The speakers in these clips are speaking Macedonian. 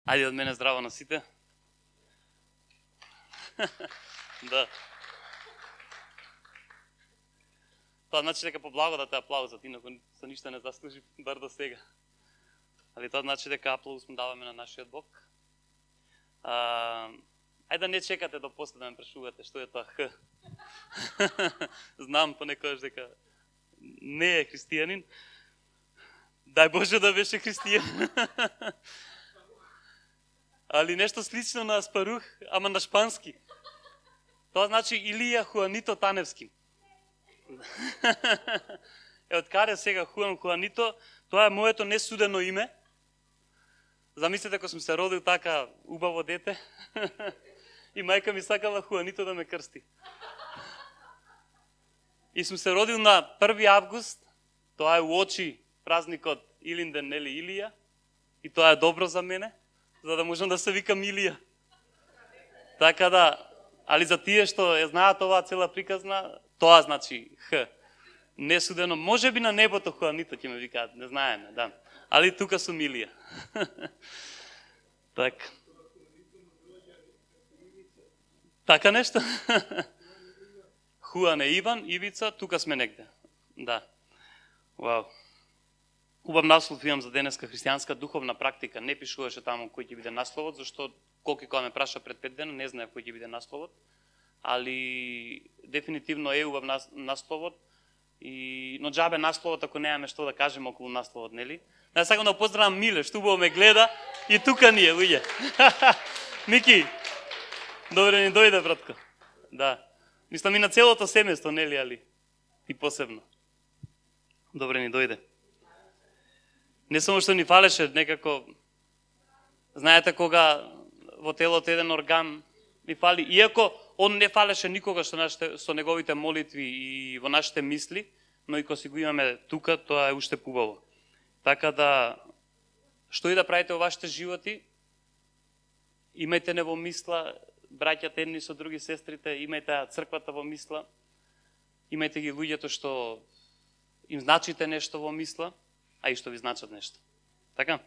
Ајде од мене здраво на сите. Да. Тоа значи дека по благодат е аплаузот, инаку со ништо не заслужи, бар до сега. Али тоа значи дека аплауз му даваме на нашиот Бог. Ајде да не чекате до после да ме прашувате што е тоа Х. Знам понекогаш дека не е христијанин. Дај Боже да беше христијан. Али нешто слично на Аспарух, ама на шпански. Тоа значи Илија Хуанито Таневски. Од каде сега Хуан Хуанито, тоа е моето несудено име. Замислете кога сум се родил така убаво дете и мајка ми сакала Хуанито да ме крсти. И сум се родил на 1 август, тоа е уочи празникот Илинден, нели Илија, и тоа е добро за мене, за да можам да се викам Илија. Така да, али за тие што ја знаат оваа цела приказна, тоа значи Х. Несудено, може би на небото Хуанито ќе ме викаат, не знаеме, да. Али тука сум Илија. Така. Така нешто? Хуан е Иван, Ивица, тука сме негде. Да. Вау. Убав наслов имам за денеска христијанска духовна практика. Не пишуваше таму кој ќе биде насловот, зашто колки кога ме праша пред 5 дена, не знаев кој ќе биде насловот. Али дефинитивно е убав насловот. Но џабе насловот ако немаме што да кажеме околу насловот, нели? Ја сакам да поздравам Миле, што убаво ме гледа и тука ни е, луѓе. Мики, добре ни дојде, братко. Да. Мислам и на целото семејство, нели, али и посебно. Добре ни дојде. Не само што ни фалеше некако, знаете кога во телото еден орган ни фали, иако он не фалеше никога со неговите молитви и во нашите мисли, но и кога си го имаме тука, тоа е уште побаво. Така да, што и да правите во вашите животи, имајте не во мисла, браќата едни со други, сестрите, имајте црквата во мисла, имајте ги луѓето што им значите нешто во мисла, а и што ви значат нешто. Така?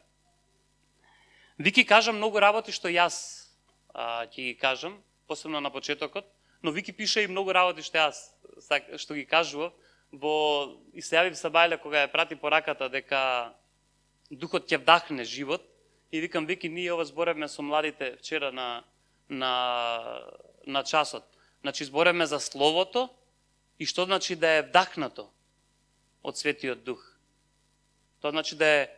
Вики кажа многу работи што јас ќе ги кажам, посебно на почетокот, но Вики пише и многу работи што јас што ги кажував, и се јави Сабајле кога ја прати пораката дека духот ќе вдахне живот, и викам Вики, ние ова зборевме со младите вчера на часот. Значи зборевме за словото и што значи да е вдахнато од Светиот Дух. Тоа значи да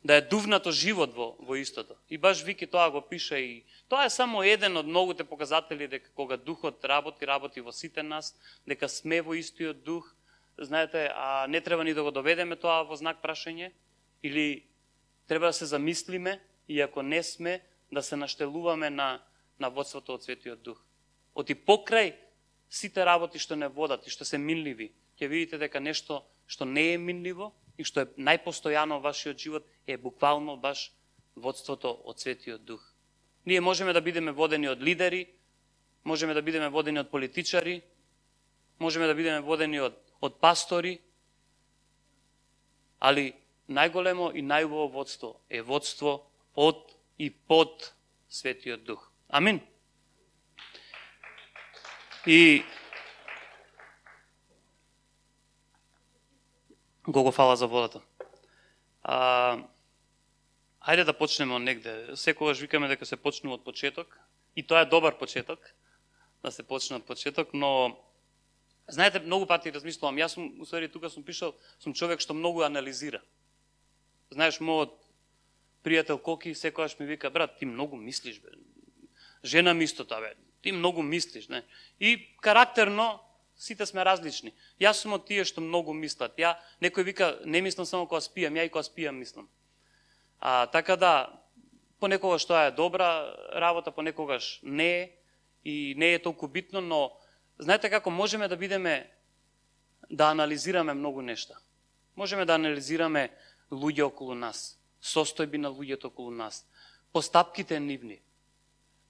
е дувнато живот во истото. И баш Вики тоа го пише и тоа е само еден од многуте показатели дека кога Духот работи во сите нас, дека сме во истиот Дух, знаете, а не треба ни да го доведеме тоа во знак прашање, или треба да се замислиме и ако не сме, да се наштелуваме на водството од Светиот Дух. Оти покрај сите работи што не водат и што се минливи, ќе видите дека нешто што не е минливо и што е најпостојано во вашиот живот е буквално баш водството од Светиот Дух. Ние можеме да бидеме водени од лидери, можеме да бидеме водени од политичари, можеме да бидеме водени од пастори, али најголемо и најубаво водство е водство од и под Светиот Дух. Амин. И Гого фала за водата. Ајде да почнеме од негде. Секогаш викаме дека се почнува од почеток, и тоа е добар почеток, да се почне од почеток, но знаете, многу пати размислувам, јас сум, усвари, тука сум пишал, сум човек што многу анализира. Знаеш, мојот пријател Коки секогаш ми вика, брат, ти многу мислиш, бе. Жена ми исто тоа, бе. Ти многу мислиш, не? И карактерно сите сме различни. Јас сум од тие што многу мислат. Некој вика, не мислам само кога спијам, ја и кога спијам мислам. Така да, понекогаш тоа е добра работа, понекогаш не е и не е толку битно, но знаете како можеме да бидеме, да анализираме многу нешта. Можеме да анализираме луѓе околу нас, состојби на луѓето околу нас, постапките нивни.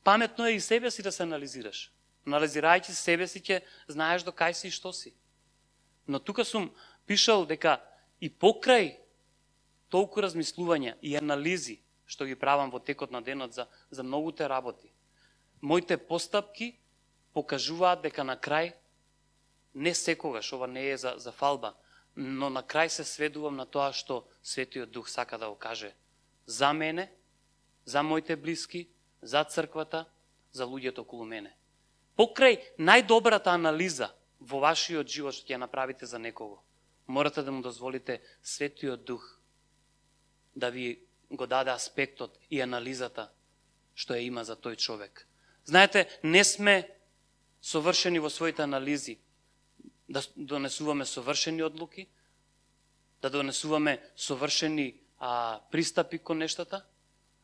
Паметно е и себе си да се анализираш. Анализирајќи себе си ќе знаеш до кај си и што си. Но тука сум пишал дека и покрај толку размислувања и анализи што ги правам во текот на денот за многуте работи. Моите постапки покажуваат дека на крај, не секогаш, ова не е за фалба, но на крај се сведувам на тоа што Светиот Дух сака да го каже за мене, за моите блиски, за црквата, за луѓето околу мене. Покрај најдобрата анализа во вашиот живот што ќе ја направите за некого, морате да му дозволите Светиот Дух да ви го даде аспектот и анализата што ја има за тој човек. Знаете, не сме совршени во своите анализи, да донесуваме совршени одлуки, да донесуваме совршени пристапи кон нештата,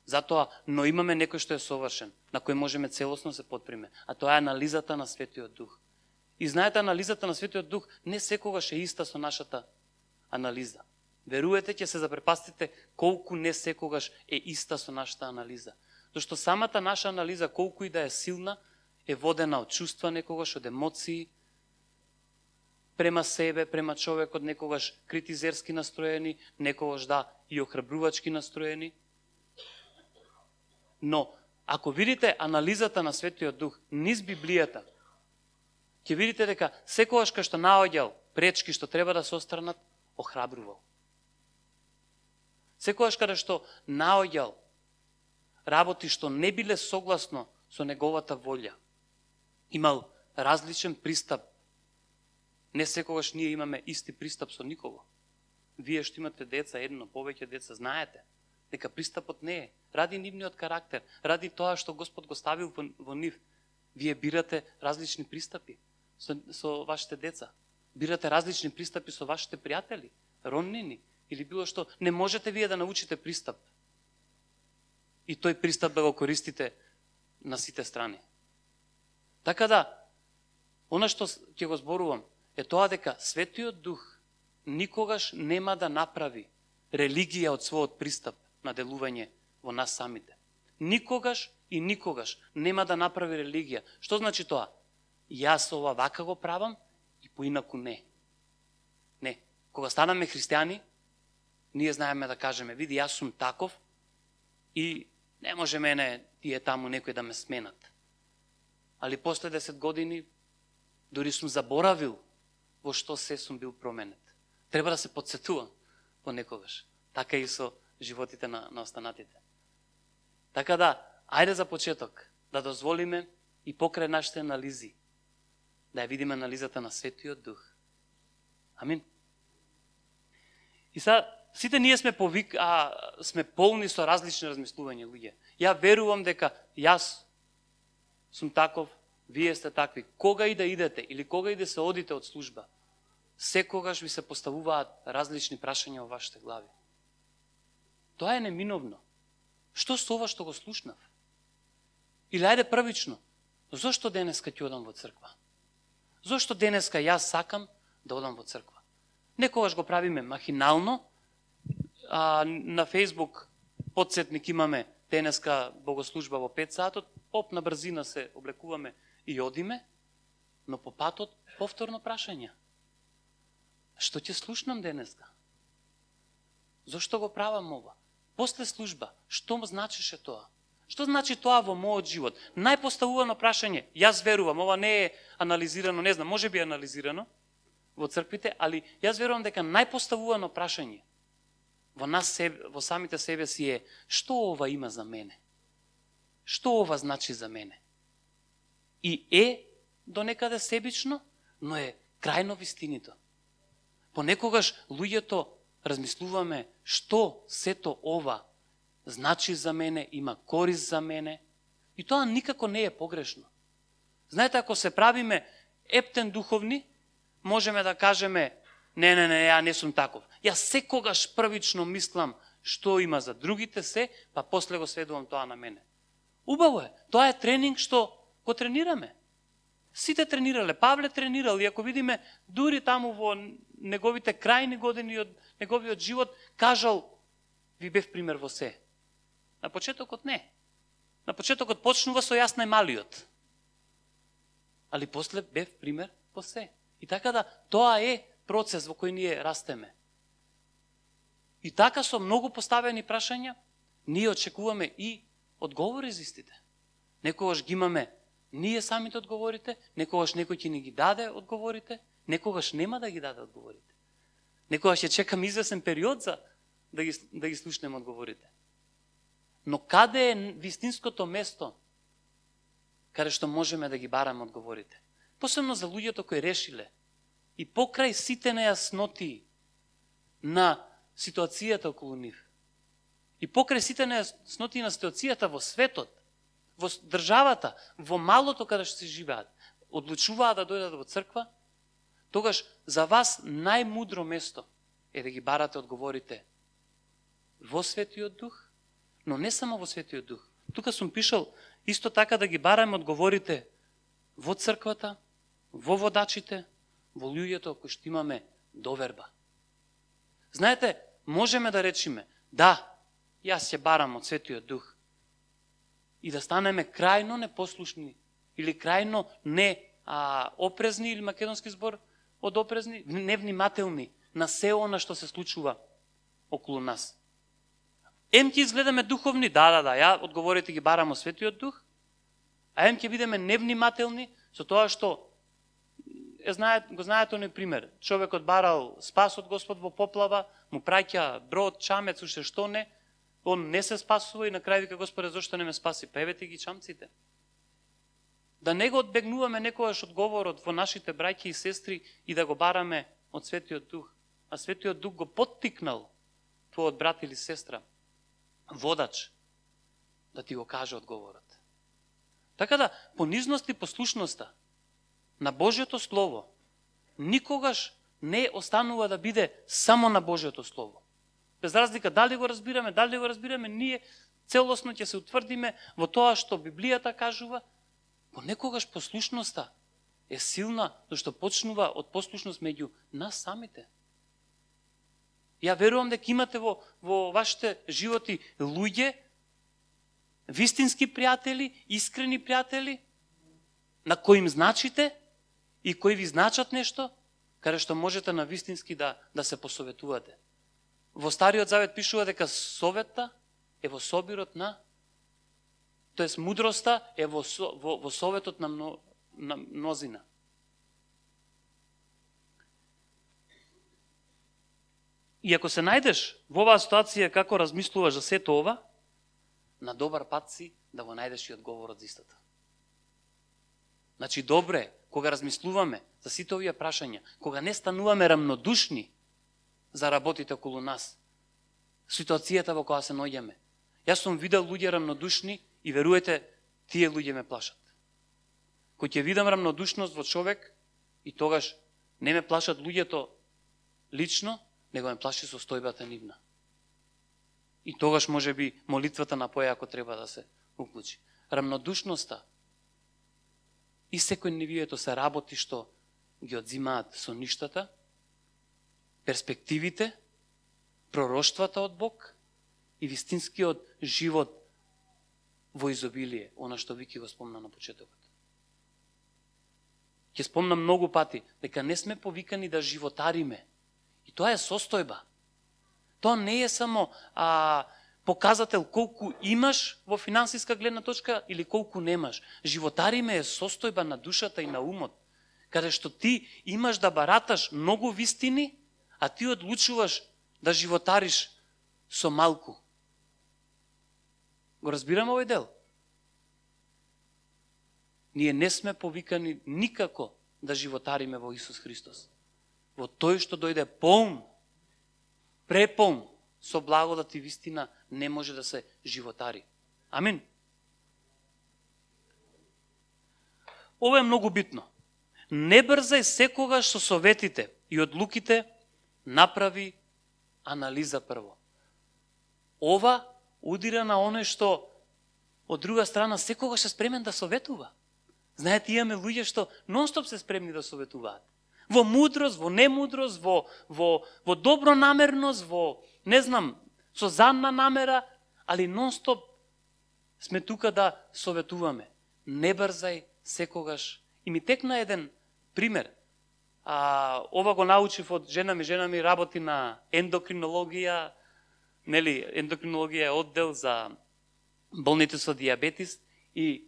затоа, но имаме некој што е совршен, на кој можеме целосно се потприме, а тоа е анализата на Светиот Дух. И знаете, анализата на Светиот Дух не секогаш е иста со нашата анализа. Веруете, ќе се запрепастите колку не секогаш е иста со нашата анализа. Зашто самата наша анализа, колку и да е силна, е водена од чувства некогаш, од емоции, према себе, према човекот, некогаш критизерски настроени, некогаш и охрабрувачки настроени. Но, ако видите анализата на Светиот Дух низ Библијата, ќе видите дека секогаш кај што наоѓал пречки што треба да се отстранат, охрабрувал. Секогаш каде што наоѓал работи што не биле согласно со неговата волја, имал различен пристап. Не секогаш ние имаме исти пристап со никого. Вие што имате деца, едно, повеќе деца, знаете дека пристапот не е. Ради нивниот карактер, ради тоа што Господ го ставил во нив. Вие бирате различни пристапи со вашите деца. Бирате различни пристапи со вашите пријатели, роднини или било што. Не можете вие да научите пристап. И тој пристап да го користите на сите страни. Така да, она што ќе го зборувам е тоа дека Светиот Дух никогаш нема да направи религија од својот пристап на делување во нас самите. Никогаш и никогаш нема да направи религија. Што значи тоа? Јас ова вака го правам и поинаку не. Не. Кога станаме христијани, ние знаеме да кажеме, види, јас сум таков и не може мене тие таму некој да ме сменат. Али после 10 години дури сум заборавил во што се сум бил променет. Треба да се подсетувам понекогаш. Така и со животите на останатите. Така да, ајде за почеток да дозволиме и покрај нашите анализи да ја видиме анализата на Светиот Дух. Амин. И сега, сите ние сме сме полни со различни размислувања луѓе. Ја верувам дека јас сум таков, вие сте такви. Кога и да идете или кога и да се одите од служба, секогаш ви се поставуваат различни прашања во вашите глави. Тоа е неминовно. Што со ова што го слушнав? Или ајде првично, зошто денеска ќе одам во црква? Зошто денеска јас сакам да одам во црква? Некогаш го правиме махинално, на Facebook подсетник имаме денеска богослужба во 5 сатот, поп на брзина се облекуваме и одиме, но по патот повторно прашање. Што ќе слушнам денеска? Зошто го правам ова? После служба, што му значише тоа? Што значи тоа во мојот живот? Најпоставувано прашање, јас верувам, ова не е анализирано, не знам, може би е анализирано во црквите, али јас верувам дека најпоставувано прашање во самите себе си е, што ова има за мене? Што ова значи за мене? И е до некаде себично, но е крајно вистинито. Понекогаш луѓето размислуваме што сето ова значи за мене, има корист за мене, и тоа никако не е погрешно. Знаете, ако се правиме ептен духовни, можеме да кажеме, не, ја не сум таков. Јас секогаш првично мислам што има за другите се, па после го сведувам тоа на мене. Убаво е, тоа е тренинг што го тренираме. Сите тренирале, Павле тренирал, и ако видиме дури таму во неговите крајни години од неговиот живот, кажал, ви бев пример во се. На почетокот не. На почетокот почнува со јас најмалиот. Али после бев пример во се. И така да, тоа е процес во кој ние растеме. И така со многу поставени прашања, ние очекуваме и одговори за истите. Некогаш ги имаме ние самите одговорите, некогаш некој ќе ни ги даде одговорите, некогаш нема да ги даде одговорите. Некогаш ќе чекам извесен период за да ги слушнем одговорите. Но каде е вистинското место каде што можеме да ги бараме одговорите? Посебно за луѓето кои решиле и покрај сите нејасноти на ситуацијата околу нив. И покрај сите нејасноти на ситуацијата во светот, во државата, во малото каде што се живеат, одлучуваат да дојдат во црква, тогаш за вас најмудро место е да ги барате одговорите во Светиот Дух, но не само во Светиот Дух. Тука сум пишал исто така да ги бараме одговорите во црквата, во водачите, во луѓето кои што имаме доверба. Знаете, можеме да речиме, да, јас ќе барам од Светиот Дух и да станеме крајно непослушни или крајно опрезни, или македонски збор од опрезни, невнимателни на се она што се случува околу нас. Ем ќе изгледаме духовни, да, ја одговорите ги барам од Светиот Дух, а ем ќе бидеме невнимателни со тоа што го знаете оној пример. Човекот барал спас од Господ во поплава, му праќа брод, чамец, уште што не, он не се спасува и на крај вика: Господе, зошто не ме спаси? Певете ги чамците. Да не го одбегнуваме некогаш одговорот во нашите браќи и сестри и да го бараме од Светиот Дух. А Светиот Дух го поттикнал твојот брат или сестра, водач, да ти го каже одговорот. Така да, понизност и послушноста на Божјото Слово никогаш не останува да биде само на Божјото Слово. Без разлика дали го разбираме, ние целосно ќе се утврдиме во тоа што Библијата кажува. Понекогаш послушноста е силна, зашто почнува од послушност меѓу нас самите. Ја верувам дека имате во вашите животи луѓе, вистински пријатели, искрени пријатели, на кои им значите и кои ви значат нешто, каде што можете на вистински да се посоветувате. Во Стариот Завет пишува дека советта е во собирот на, тоест мудроста е во советот на мнозина. И ако се најдеш во оваа ситуација како размислуваш за сето ова, на добар пат си да го најдеш и одговорот за истата. Значи, добре, кога размислуваме за сите овие прашања, кога не стануваме рамнодушни за работите околу нас, ситуацијата во која се наоѓаме. Јас сум видел луѓе рамнодушни и веруете, тие луѓе ме плашат. Кој ќе видам рамнодушност во човек и тогаш не ме плашат луѓето лично, него ме плаши состојбата нивна. И тогаш може би молитвата на поја ако треба да се уклучи. Рамнодушноста и секој невието се работи што ги одзимаат со ништата, перспективите, пророштвата од Бог и вистинскиот живот во изобилие, она што Вики го спомна на почетокот. Ќе спомнам многу пати дека не сме повикани да животариме. И тоа е состојба. Тоа не е само показател колку имаш во финансиска гледна точка или колку немаш. Животариме е состојба на душата и на умот, каде што ти имаш да бараташ многу вистини, а ти одлучуваш да животариш со малку. Го разбираме овој дел? Ние не сме повикани никако да животариме во Исус Христос. Во тој што дојде полн, преполн со благодат и вистина, не може да се животари. Амин. Ова е многу битно. Не брзај секогаш со советите и одлуките, направи анализа прво. Ова удира на оној што од друга страна секогаш е спремен да советува. Знаете, имаме луѓе што нон-стоп се спремни да советуваат. Во мудрост, во немудрост, во добронамерност, не знам, со занна намера, али нон-стоп сме тука да советуваме. Не брзај секогаш. И ми текна еден пример. Ова го научив од жена ми работи на ендокринологија, нели, ендокринологија е оддел за болните со дијабетис и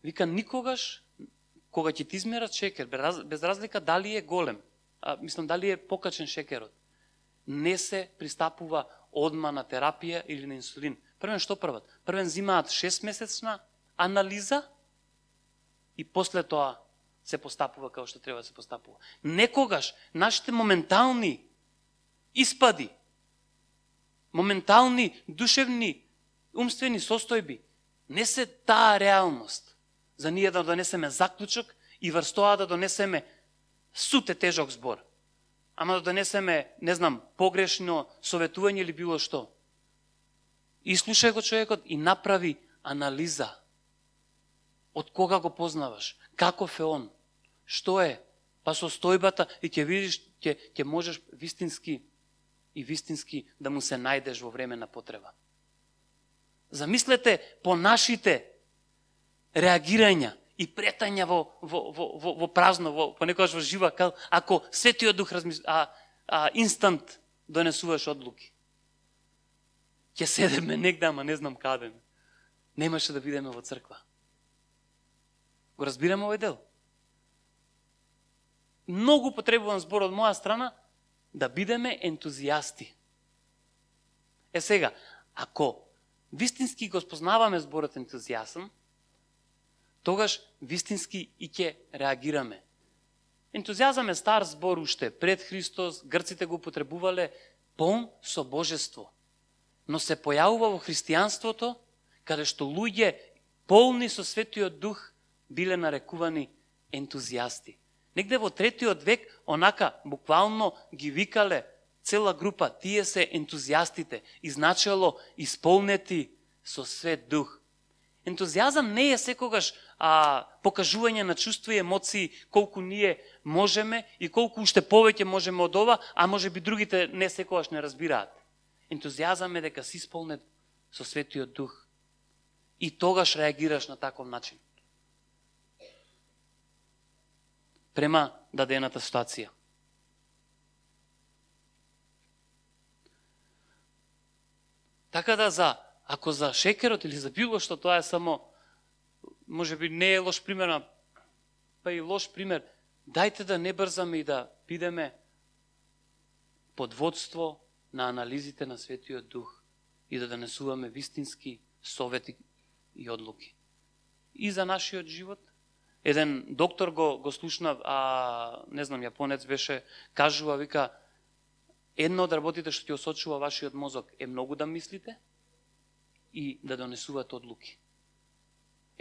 вика никогаш кога ќе ти измерат шекер, без разлика дали е голем, мислам дали е покачен шекерот, не се пристапува одма на терапија или на инсулин. Првен што прават? Првен зимаат 6-месечна анализа и после тоа се постапува како што треба да се постапува. Некогаш нашите моментални испади, моментални душевни, умствени состојби не се таа реалност за ние да донесеме заклучок и врз тоа да донесеме суте тежок збор. Ама да донесеме, не знам, погрешно советување или било што. И слушај го човекот и направи анализа. Од кога го познаваш? Каков е он? Што е? Па состојбата и ќе видиш, ќе можеш вистински да му се најдеш во време на потреба. Замислете по нашите реагирања и претања во празно, понекогаш во жива кал, ако Светиот Дух инстант донесуваш одлуки. Ќе седеме негде, ама не знам каде. Немаше да бидеме во црква. Го разбираме овој дел? Многу потребувам збор од моја страна да бидеме ентузијасти. Сега, ако вистински го спознаваме зборот ентузијазм, тогаш вистински и ќе реагираме. Ентузијазам е стар збор уште пред Христос, грците го употребувале, полн со божество. Но се појавува во христијанството, каде што луѓе полни со Светиот Дух биле нарекувани ентузијасти. Негде во 3 век, онака, буквално ги викале цела група, тие се ентузијастите, и значело исполнети со Свет Дух. Ентузијазам не е секогаш покажување на чувства и емоции колку ние можеме и колку уште повеќе можеме од ова, а може би другите не секогаш не разбираат. Ентузијазам е дека си исполнет со Светиот Дух и тогаш реагираш на таков начин према дадената ситуација. Така да ако за шекерот или за било што тоа е само, може би не е лош пример, па и лош пример, дајте да не брзаме и да бидеме под водство на анализите на Светиот Дух и да донесуваме вистински совети и одлуки. И за нашиот живот. Еден доктор го слушна, не знам, јапонец беше, кажува, вика, едно од работите што ќе осочува вашиот мозок е многу да мислите и да донесувате одлуки.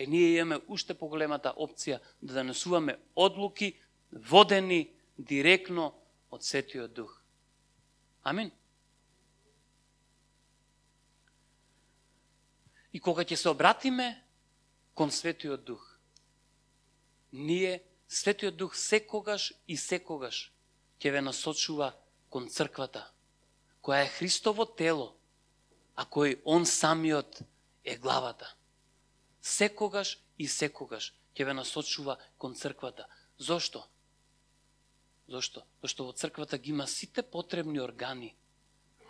Ние имаме уште поголемата опција да донесуваме одлуки водени директно од Светиот Дух. Амин. И кога ќе се обратиме кон Светиот Дух, ние, Светиот Дух секогаш и секогаш ќе ве насочува кон црквата, која е Христово тело, а кој Он самиот е главата. Секогаш и секогаш ќе ве насочува кон црквата. Зошто? Зошто? Зашто во црквата ги има сите потребни органи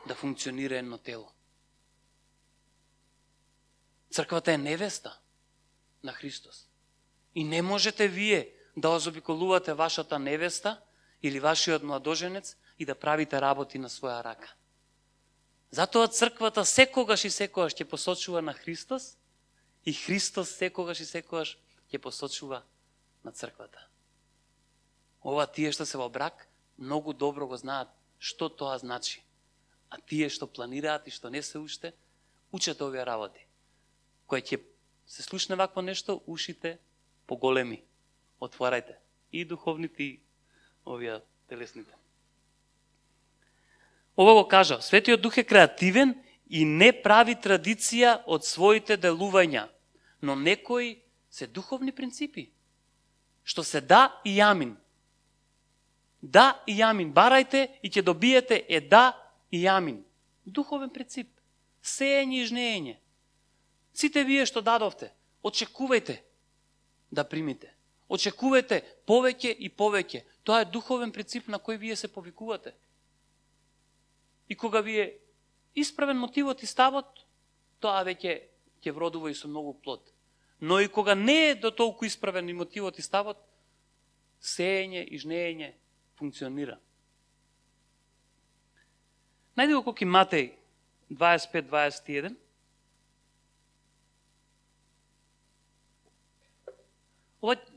да функционира едно тело. Црквата е невеста на Христос. И не можете вие да озобиколувате вашата невеста или вашиот младоженец и да правите работи на своја рака. Затоа црквата секогаш и секогаш ќе посочува на Христос и Христос секогаш и секогаш ќе посочува на црквата. Ова тие што се во брак многу добро го знаат што тоа значи. А тие што планираат и што не се уште, учат овие работи. Кој ќе се слушне вакво нешто, ушите поголеми. Отварајте. И духовните, и овие телесните. Ова го кажа. Светиот Дух е креативен и не прави традиција од своите делувања, но некои се духовни принципи, што се да и амин. Да и амин. Барајте и ќе добиете да и амин. Духовен принцип. Сеење и жнеење. Сите вие што дадовте, очекувајте да примите. Очекувајте повеќе и повеќе. Тоа е духовен принцип на кој вие се повикувате. И кога вие исправен мотивот и ставот, тоа веќе ќе вродува и со многу плод. Но и кога не е до толку исправен и мотивот и ставот, сеење и жнеење функционира. Најди го колки Матеј 25-21.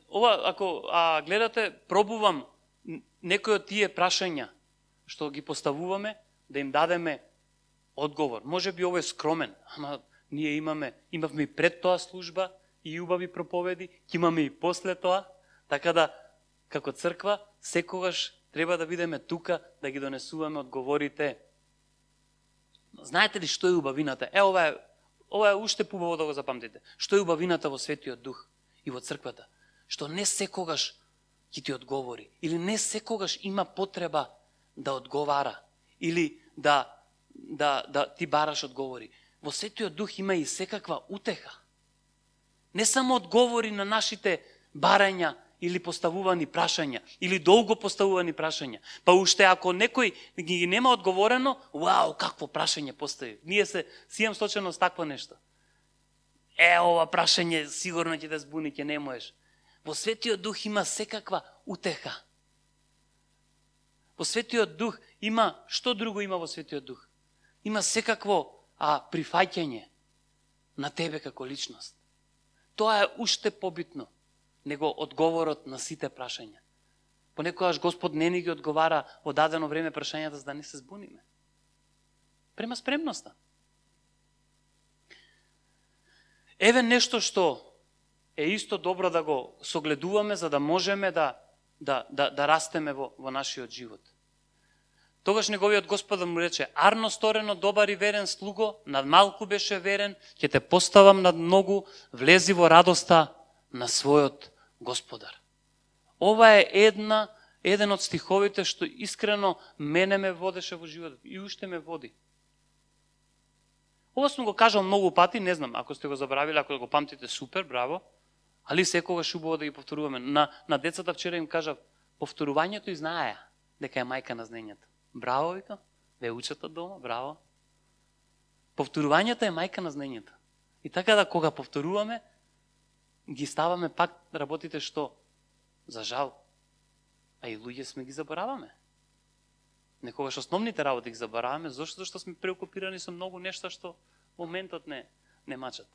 Ова, ако гледате, пробувам некои од тие прашања што ги поставуваме, да им дадеме одговор. Може би ово е скромен, ама ние имавме и пред тоа служба и убави проповеди, ќе имаме и после тоа, така да, како црква, секогаш треба да бидеме тука, да ги донесуваме одговорите. Знаете ли што е убавината? Ова е уште побаво да го запамтите. Што е убавината во Светиот Дух и во црквата? Што не секогаш ќе ти одговори, или не секогаш има потреба да одговара, или да ти бараш одговори. Во Светиот Дух има и секаква утеха. Не само одговори на нашите барања или поставувани прашања, или долго поставувани прашања. Па уште ако некој ги нема одговорено, вау, какво прашање постави. Ние се имам случајно с такво нешто. Ова прашање сигурно ќе те збуни, ќе не можеш. Во Светиот Дух има секаква утеха. Во Светиот Дух има, што друго има во Светиот Дух? Има секакво прифаќање на тебе како личност. Тоа е уште побитно него одговорот на сите прашања. Понекогаш Господ не ни ги одговара во дадено време прашањата за да не се збуниме. Према спремноста. Еве нешто што е исто добро да го согледуваме за да можеме да растеме во нашиот живот. Тогаш неговиот Господ му рече: арно сторено, добар и верен слуго, над малку беше верен, ќе те поставам над многу, влези во радоста на својот Господар. Ова е еден од стиховите што искрено мене ме водеше во животот и уште ме води. Ова сум го кажал многу пати, не знам, ако сте го забравили, ако го памтите, супер, браво, али секогаш убаво да ги повторуваме. На децата вчера им кажав, повторувањето и знаеа дека е мајка на знаењето. Браво, вика, ве учат од дома, браво. Повторувањето е мајка на знаењето. И така да кога повторуваме, ги ставаме пак работите што, за жал, а и луѓе сме ги забораваме. Некогаш основните работи ги забораваме, зашто сме преокупирани со многу нешта што во моментот не мачат.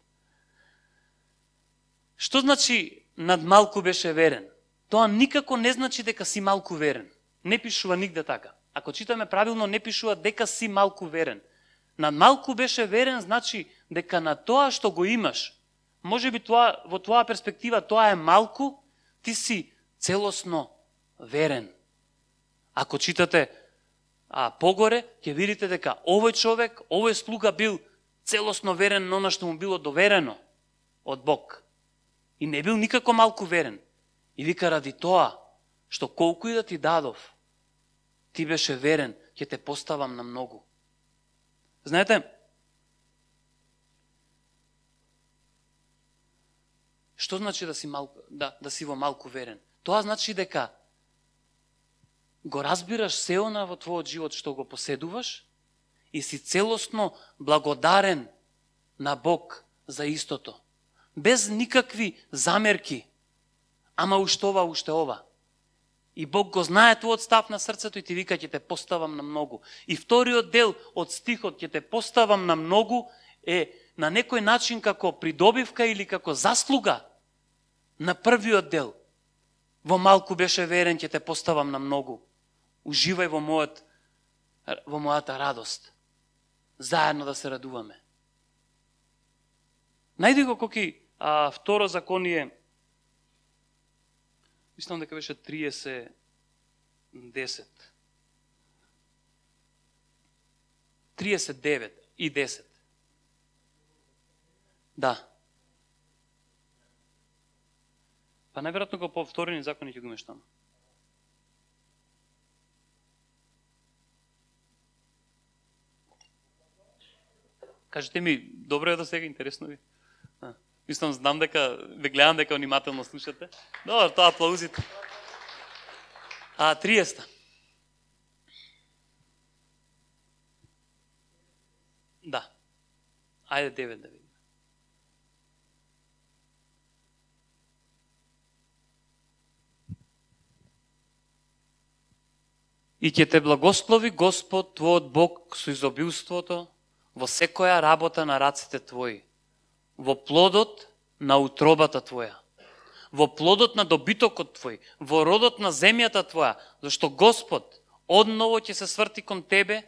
Што значи над малку беше верен? Тоа никако не значи дека си малку верен. Не пишува нигде така. Ако читаме правилно, не пишува дека си малку верен. Над малку беше верен значи дека на тоа што го имаш, може би во твоја перспектива тоа е малку, ти си целосно верен. Ако читате погоре, ќе видите дека овој човек, овој слуга бил целосно верен на она што му било доверено од Бог. И не бил никако малку верен. И вика, ради тоа, што колку и да ти дадов, ти беше верен, ќе те поставам на многу. Знаете, што значи да си во малку верен? Тоа значи дека го разбираш се она во твојот живот што го поседуваш и си целосно благодарен на Бог за истото. Без никакви замерки, ама уште ова. И Бог го знае твојот став на срцето и ти вика, ќе те поставам на многу. И вториот дел од стихот, ќе те поставам на многу, е на некој начин како придобивка или како заслуга на првиот дел. Во малку беше верен, ќе те поставам на многу. Уживај во мојата радост. Заедно да се радуваме. Најди го колки второ законие, мислам дека беше 30:10. 39 и 10. Да. Па најверојатно го повторени закони ќе го имаш таму. Кажете ми, добро е да сега, интересно ви? Мислам, знам дека, ве гледам дека внимателно слушате. Добро, тоа аплаузите. 30. Да. Ајде 9 да видим. И ќе те благослови Господ твојот Бог со изобилството во секоја работа на раците твои, во плодот на утробата твоја, во плодот на добитокот твој, во родот на земјата твоја, зашто Господ одново ќе се сврти кон тебе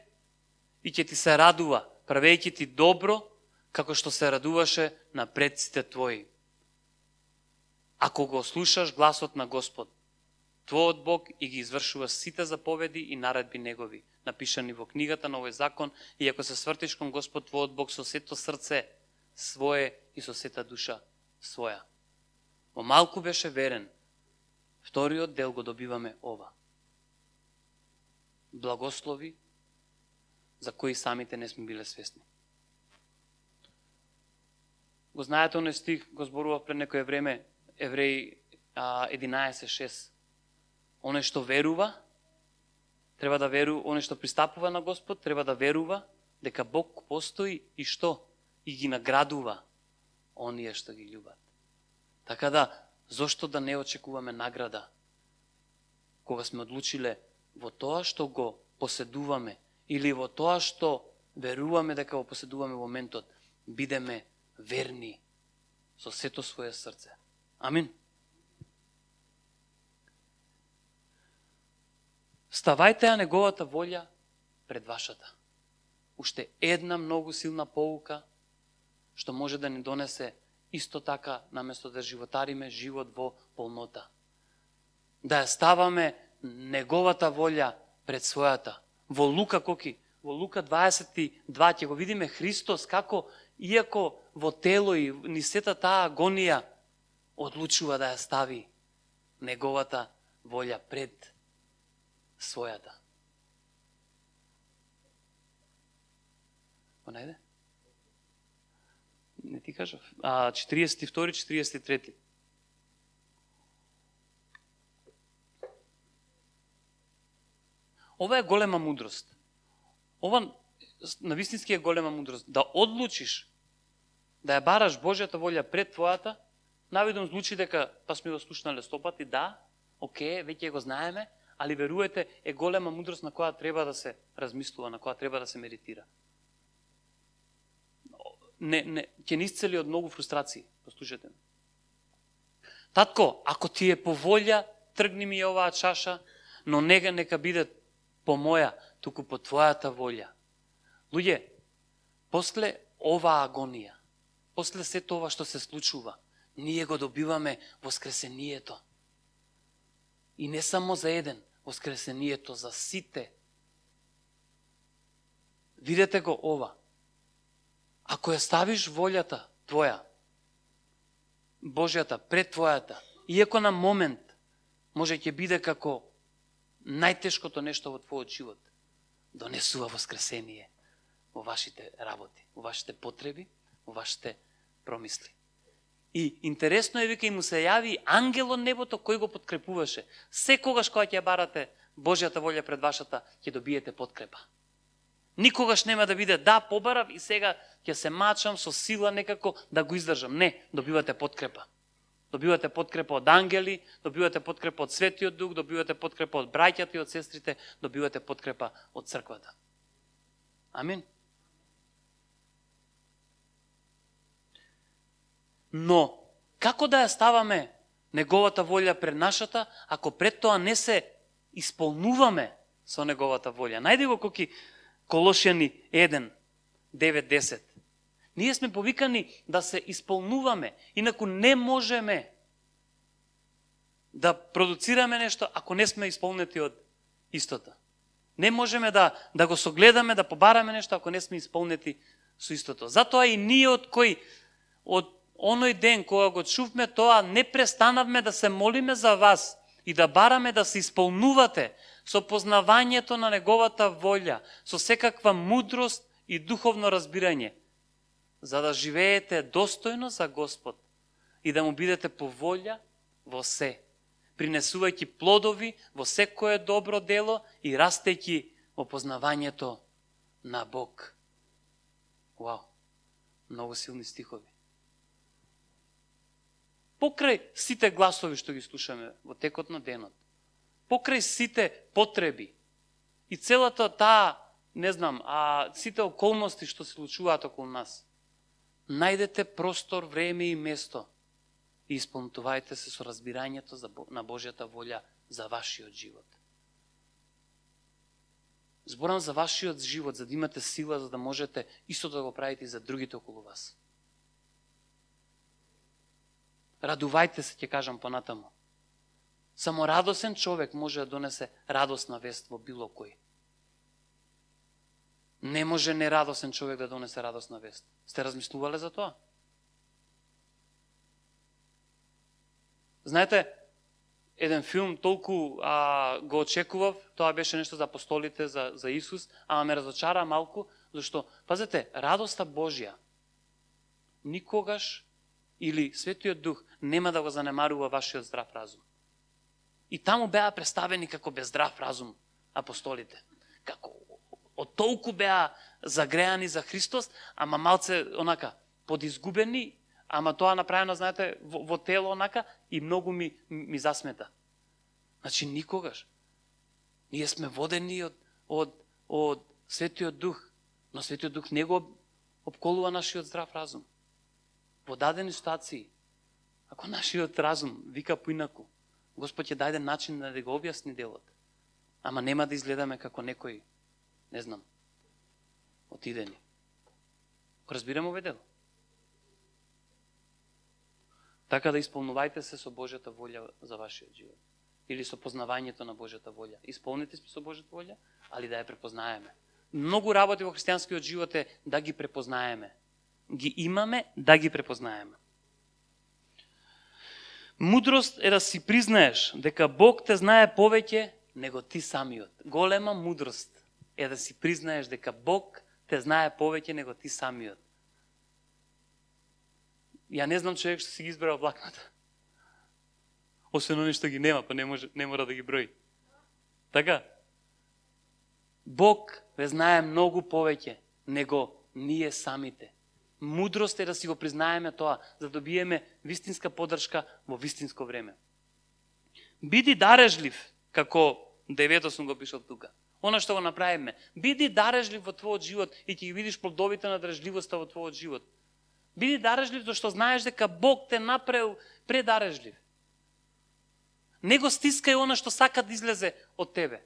и ќе ти се радува, правејќи ти добро, како што се радуваше на предците твои. Ако го слушаш гласот на Господ, твојот Бог, и ги извршува сите заповеди и наредби негови, напишани во книгата на овој закон, и ако се свртиш кон Господ твојот Бог со сето срце свое и со сета душа своја. Во малку беше верен. Вториот дел го добиваме ова. Благослови за кои самите не сме биле свесни. Го знаете оној стих, го зборував пред некое време, Евреи 11:6. Оној што верува, треба да верува, оној што пристапува на Господ, треба да верува дека Бог постои и што? И ги наградува оние што ги љубат. Така да, зошто да не очекуваме награда, кога сме одлучиле во тоа што го поседуваме, или во тоа што веруваме дека го поседуваме во моментот, бидеме верни со сето свое срце. Амин. Ставајте ја неговата волја пред вашата. Уште една многу силна поука, што може да ни донесе исто така, наместо да животариме живот во полнота. Да ја ставаме неговата волја пред својата. Во Лука коки? Во Лука 22 ќе го видиме Христос како, иако во тело и ни сета таа агонија, одлучува да ја стави неговата волја пред својата. Понајде? Не ти кажав. 42, 43. Ова е голема мудрост. Ова навистински е голема мудрост. Да одлучиш да ја бараш Божјата волја пред твојата, навидом звучи дека па сме го слушнале 100 пати, да, окей, веќе го знаеме, али веруете, е голема мудрост на која треба да се размислува, на која треба да се медитира. Ќе ни исцели од многу фрустрации. Послушате ме. Татко, ако ти е по волја, тргни ми оваа чаша, но нека биде по моја, туку по твојата волја. Луѓе, после оваа агонија, после сето ова што се случува, ние го добиваме воскресението. И не само за еден, воскресението за сите. Видете го ова. Ако ја ставиш волјата твоја, Божјата, пред твојата, иако на момент може ќе биде како најтешкото нешто во твојот живот, донесува воскресение во вашите работи, во вашите потреби, во вашите промисли. И интересно е, вика, и му се јави ангел од небото кој го подкрепуваше. Секогаш кога ќе барате Божјата волја пред вашата, ќе добиете подкрепа. Никогаш нема да биде, да, побарав и сега ќе се мачам со сила некако да го издржам. Не, добивате подкрепа. Добивате подкрепа од ангели, добивате подкрепа од Светиот Дух, добивате подкрепа од браќата и од сестрите, добивате подкрепа од црквата. Амин. Но, како да ја ставаме неговата волја пред нашата, ако пред тоа не се исполнуваме со неговата волја? Најди го коки Колошјани 1, 9, 10. Ние сме повикани да се исполнуваме, инаку не можеме да продуцираме нешто ако не сме исполнети од истото. Не можеме да го согледаме, да побараме нешто ако не сме исполнети со истото. Затоа и ние од оној ден кога го чувме тоа, не престанавме да се молиме за вас и да бараме да се исполнувате со познавањето на неговата волја, со секаква мудрост и духовно разбирање, за да живеете достојно за Господ и да му бидете по волја во се, принесувајќи плодови во секое добро дело и растејќи во познавањето на Бог. Вау, многу силни стихови. Покрај сите гласови што ги слушаме во текот на денот, покрај сите потреби и целата таа, не знам, сите околности што се случуваат околу нас, најдете простор, време и место и исполнувајте се со разбирањето на Божјата волја за вашиот живот. Зборам за вашиот живот, за да имате сила, за да можете истото да го правите и за другите околу вас. Радувајте се, ќе кажам понатаму. Само радосен човек може да донесе радосна вест во било кој. Не може нерадосен човек да донесе радосна вест. Сте размислувале за тоа? Знаете, еден филм толку го очекував, тоа беше нешто за апостолите, за Исус, ама ме разочара малку, зашто, пазете, радоста Божја никогаш или Светиот Дух нема да го занемарува вашиот здрав разум. И таму беа представени како безздрав разум апостолите. Како од толку беа загреани за Христос, ама малце онака подизгубени, ама тоа направено, знаете, во тело онака и многу ми засмета. Значи никогаш. Ние сме водени од Светиот Дух, но Светиот Дух не го обколува нашиот здрав разум. Во дадени ситуации, ако нашиот разум вика поинаку, Господ ќе даде начин да го објасни делот. Ама нема да изгледаме како некој, не знам, отидени. Разбираме овој дел? Така да исполнувајте се со Божјата волја за вашиот живот. Или со познавањето на Божјата волја. Исполните се со Божјата волја, али да ја препознаеме. Многу работи во христијанскиот живот е да ги препознаеме. Ги имаме, да ги препознаеме. Мудрост е да си признаеш дека Бог те знае повеќе него ти самиот. Голема мудрост е да си признаеш дека Бог те знае повеќе него ти самиот. Ја не знам човек што си ги избрал влакната. Освен они што ги нема, па не мора да ги брои. Така? Бог ве знае многу повеќе него ние самите. Мудрост е да си го признаеме тоа, за да добиеме вистинска поддршка во вистинско време. Биди дарежлив, како 9 сум го пишал тука. Оно што го направиме. Биди дарежлив во твојот живот и ќе ги видиш плодовите на дарежливоста во твојот живот. Биди дарежлив зашто знаеш дека Бог те направил предарежлив. Не го стискај оно што сака да излезе од тебе.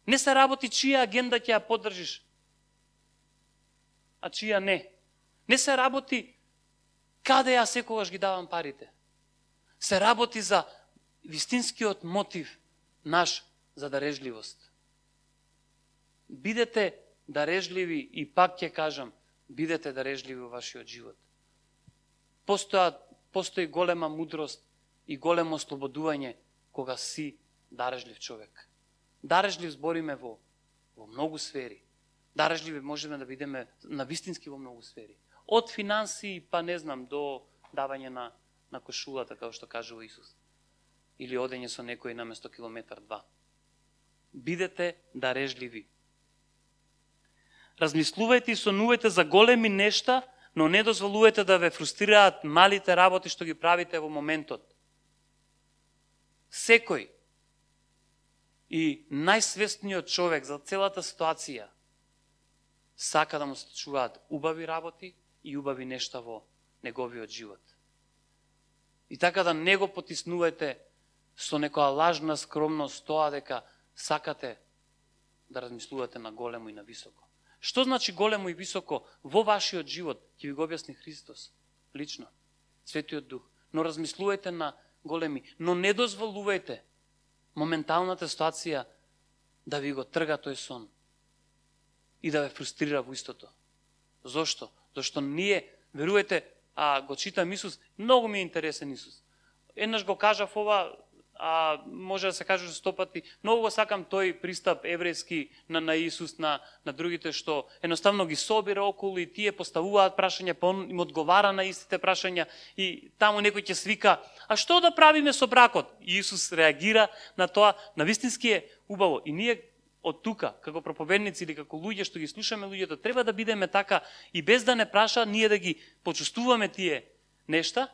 Не се работи чија агенда ќе ја поддржиш, а чија не. Не се работи каде ја секогаш ги давам парите. Се работи за вистинскиот мотив наш за дарежливост. Бидете дарежливи и пак ќе кажам, бидете дарежливи во вашиот живот. Постои голема мудрост и големо ослободување кога си дарежлив човек. Дарежлив збориме во многу сфери. Дарежливи можеме да бидеме на вистински во многу сфери. Од финансии, па не знам, до давање на кошулата, како што кажува Исус. Или одење со некој наместо километар 2. Бидете дарежливи. Размислувајте и сонувајте за големи нешта, но не дозволувајте да ве фрустрираат малите работи што ги правите во моментот. Секој и најсвесниот човек за целата ситуација сака да му се случуваат убави работи и убави нешта во неговиот живот. И така да не го потиснувате со некоја лажна скромност тоа дека сакате да размислувате на големо и на високо. Што значи големо и високо во вашиот живот, ќе ви го објасни Христос, лично, Светиот Дух. Но размислувајте на големи, но не дозволувајте моменталната ситуација да ви го трга тој сон и да ве фрустрира во истото. Зошто? Зашто ние, верувате, го читам Исус, многу ми е интересен Исус. Еднаш го кажав ова, може да се каже 100 пати, многу го сакам тој пристап еврејски на Исус, на другите што едноставно ги собира околу и тие поставуваат прашања, па он им одговара на истите прашања и таму некој ќе свика, а што да правиме со бракот? И Исус реагира на тоа, на вистински е убаво. И ние од тука, како проповедници или како луѓе што ги слушаме луѓето, треба да бидеме така и без да не праша, ние да ги почувствуваме тие нешта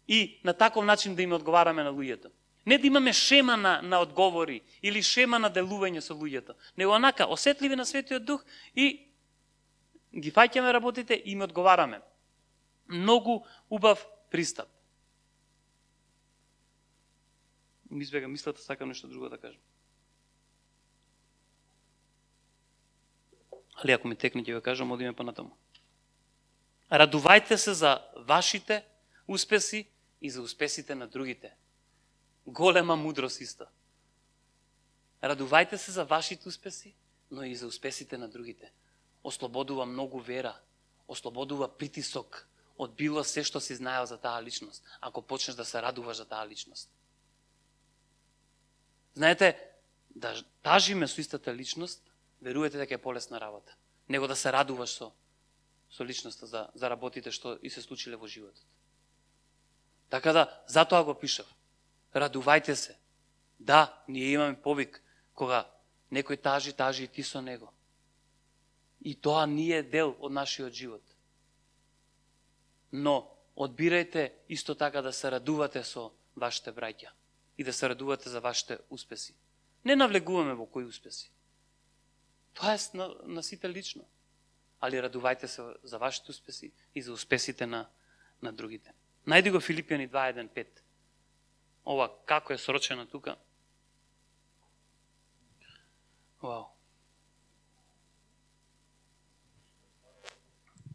и на таков начин да им одговараме на луѓето. Не да имаме шема на одговори или шема на делување со луѓето, него онака осетливи на Светиот Дух и ги фаќаме работите и им одговараме. Многу убав пристап. Ми избега мислата, сакам нешто друго да кажам. Али ако ми текне ќе го кажам, одиме понатаму. Радувајте се за вашите успеси и за успесите на другите. Голема мудрост исто. Радувајте се за вашите успеси, но и за успесите на другите. Ослободува многу вера, ослободува притисок од било се што си знаел за таа личност, ако почнеш да се радуваш за таа личност. Знаете, да тажиме со истата личност, верувате дека е полесна работа, него да се радуваш со личноста за работите што и се случиле во животот. Така да, затоа го пишав. Радувајте се. Да, ние имаме повик, кога некој тажи и ти со него. И тоа не е дел од нашиот живот. Но, одбирајте исто така да се радувате со вашите браќа и да се радувате за вашите успеси. Не навлегуваме во кои успеси. Тоа е на сите лично. Али радувајте се за вашите успеси и за успесите на другите. Најди го Филипјани 2:1-5. Ова како е срочено тука. Вау.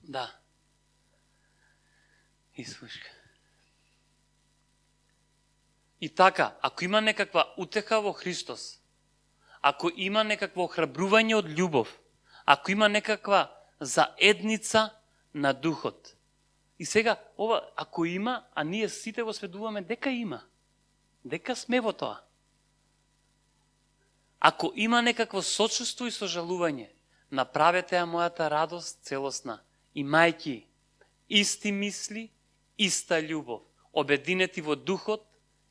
Да. Ислушка. И така, ако има некаква утеха во Христос, ако има некакво охрабрување од љубов, ако има некаква заедница на духот. И сега, ова, ако има, а ние сите го сведуваме, дека има. Дека сме во тоа. Ако има некакво сочувство и сожалување, направете ја мојата радост целосна, имајќи исти мисли, иста љубов, обединети во духот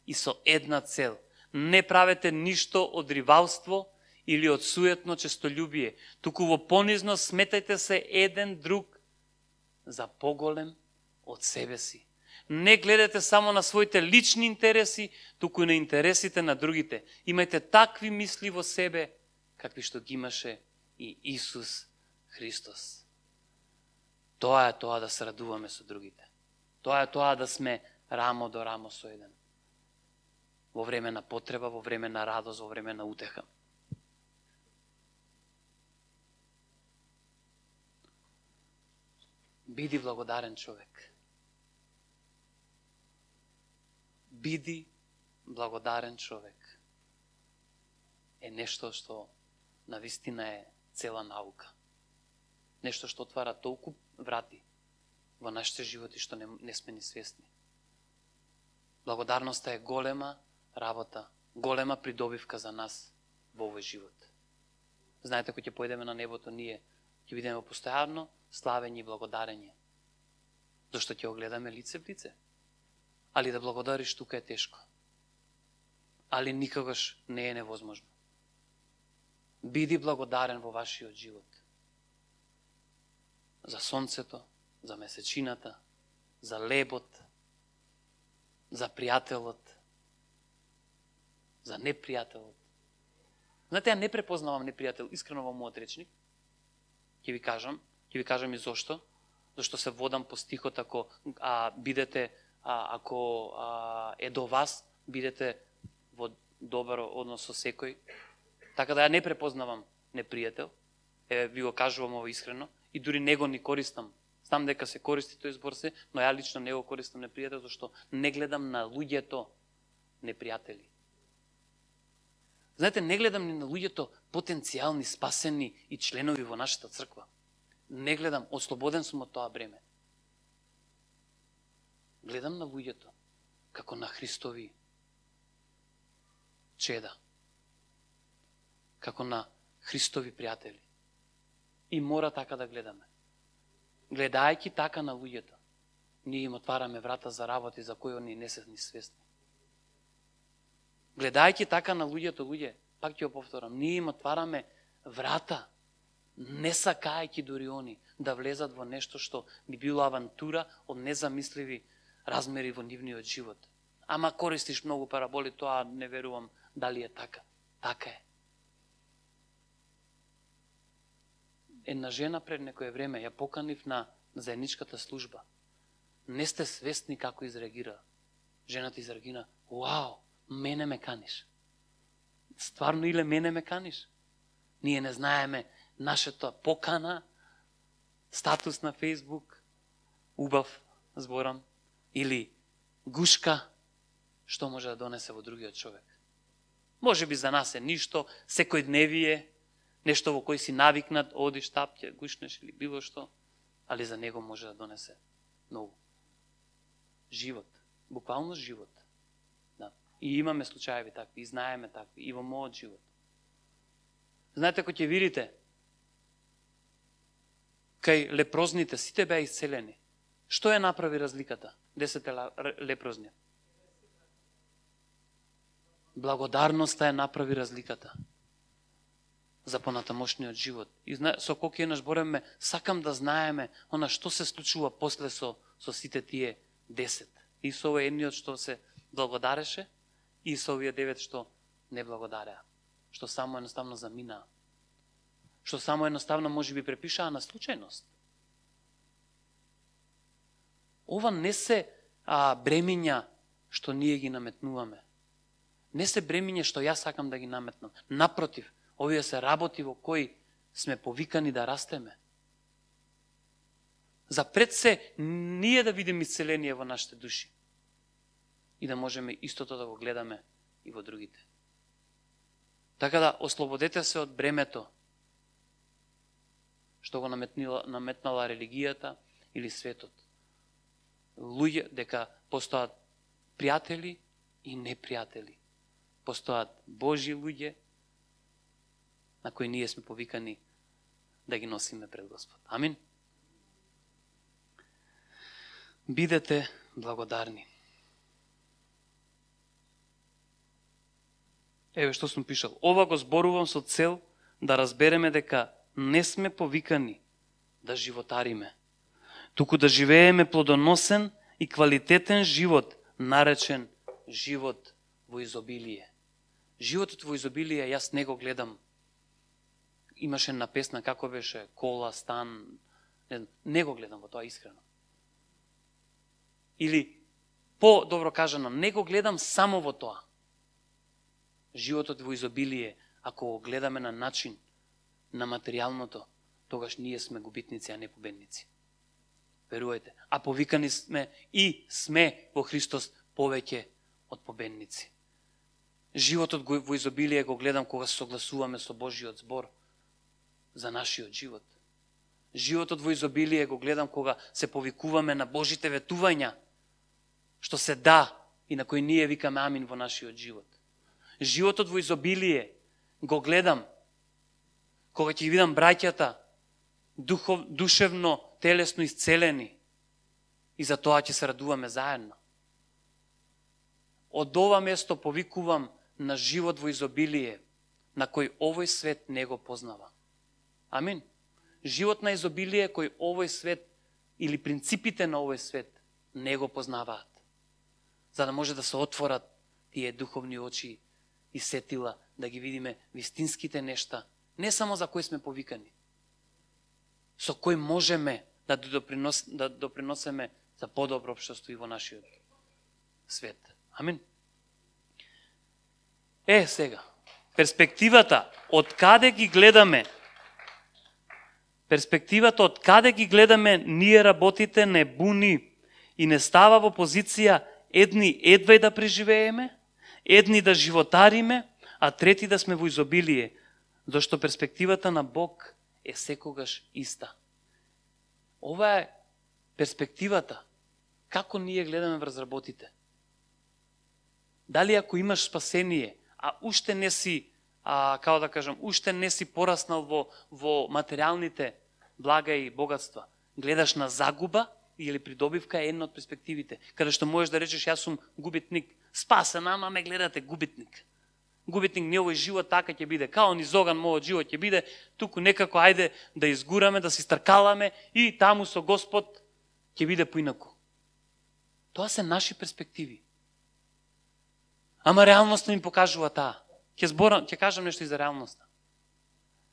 и со една цел. Не правете ништо од ривалство или од суетно честолюбие, туку во понизно сметајте се еден друг за поголем од себе си. Не гледате само на своите лични интереси, туку и на интересите на другите. Имајте такви мисли во себе, какви што ги имаше и Исус Христос. Тоа е тоа да се радуваме со другите. Тоа е тоа да сме рамо до рамо со еден. Во време на потреба, во време на радост, во време на утеха. Биди благодарен човек. Биди благодарен човек. Е нешто што навистина е цела наука. Нешто што отвара толку врати во нашите животи што не сме ни свесни. Благодарноста е голема работа, голема придобивка за нас во овој живот. Знаете, кога ќе појдеме на небото, ние ќе видиме постојано славење и благодарење. Зашто ќе огледаме лице в лице. Али да благодариш тука е тешко. Али никогаш не е невозможно. Биди благодарен во вашиот живот. За сонцето, за месечината, за лебот, за пријателот, за непријателот. Знаете, ја не препознавам непријател искрено во мојот речник. Ќе ви кажам и зошто. Зашто се водам по стихот, ако е до вас, бидете во добар однос со секој. Така да ја не препознавам непријател. Ви го кажувам ово искрено и дури него ни користам. Знам дека се користи тој збор се, но ја лично не го користам непријател, зашто не гледам на луѓето непријатели. Знаете, не гледам ни на луѓето потенцијални, спасени и членови во нашата црква. Не гледам, ослободен сум од тоа бреме. Гледам на луѓето како на Христови чеда, како на Христови пријатели. И мора така да гледаме. Гледајќи така на луѓето, ние им отвараме врата за работи за кои они не се ни свесни. Гледајќи така на луѓето, пак ќе го повторам, ние им отвараме врата, не сакајќи дури они да влезат во нешто што би било авантура од незамисливи размери во нивниот живот. Ама користиш многу параболи, тоа не верувам дали е така. Така е. Една жена пред некое време ја поканив на заедничката служба. Не сте свесни како изреагира. Жената изреагира: "Вау, мене ме каниш." Стварно, иле мене ме каниш? Ние не знаеме нашата покана, статус на Фейсбук, убав, зборам, или гушка, што може да донесе во другиот човек. Може би за нас е ништо, секојдневие, нешто во кој си навикнат, одиш, тапќе, гушнеш или било што, али за него може да донесе многу. Живот, буквално живот. Да. И имаме случаеви такви, и знаеме такви, и во мојот живот. Знаете, кој ќе видите, кај лепрозните, сите беа исцелени. Што ја направи разликата? 10 лепрозни. Благодарноста ја направи разликата за понатамошниот живот. И со колку еднаш збореме, сакам да знаеме она што се случува после со сите тие 10. И со овој едниот што се благодареше, и со овие 9 што не благодареа. Што само едноставно заминаа. Што само едноставно може би препишаа на случајност. Ова не се бремиња што ние ги наметнуваме. Не се бремиња што јас сакам да ги наметнам. Напротив, овие се работи во кои сме повикани да растеме. За пред се ние да видиме исцеление во нашите души и да можеме истото да го гледаме и во другите. Така да ослободете се од бремето што го наметнала религијата или светот. Луѓе, дека постојат пријатели и непријатели. Постојат Божји луѓе на кои ние сме повикани да ги носиме пред Господ. Амин. Бидете благодарни. Еве што сум пишал. Ова го зборувам со цел да разбереме дека не сме повикани да животариме, туку да живееме плодоносен и квалитетен живот, наречен живот во изобилие. Животот во изобилие, јас не го гледам. Имаше една песна, како беше, кола, стан, не го гледам во тоа искрено. Или, по-добро кажано, не го гледам само во тоа. Животот во изобилие, ако го гледаме на начин, на материјалното, тогаш ние сме губитници, а не победници. Верувајте. А повикани сме и сме во Христос повеќе од победници. Животот во изобилие го гледам кога се согласуваме со Божиот збор за нашиот живот. Животот во изобилие го гледам кога се повикуваме на Божите ветувања, што се да и на кои ние викаме амин во нашиот живот. Животот во изобилие го гледам кога ќе видам браќата душевно, телесно исцелени и за тоа ќе се радуваме заедно. Од ова место повикувам на живот во изобилие, на кој овој свет не го познава. Амин. Живот на изобилие кој овој свет или принципите на овој свет не го познаваат. За да може да се отворат тие духовни очи и сетила, да ги видиме вистинските нешта, не само за кои сме повикани, со кои можеме да доприносиме за подобро општество и во нашиот свет. Амин. Сега, перспективата од каде ги гледаме, ние работите не буни и не става во позиција едни едвај да преживееме, едни да животариме, а трети да сме во изобилие, зашто перспективата на Бог е секогаш иста. Ова е перспективата. Како ние гледаме врз работите? Дали ако имаш спасение, а уште не си, уште не си пораснал во материјалните блага и богатства, гледаш на загуба или придобивка е една од перспективите, каде што можеш да речеш јас сум губитник, спасен, ама ме гледате губитник. губитник не овој живот така ќе биде, као низ оган мојот живот ќе биде, туку некако ајде да изгураме, да се стркаламе и таму со Господ ќе биде поинаку. Тоа се наши перспективи. Ама реалноста ми покажува таа. Ќе кажам нешто и за реалноста.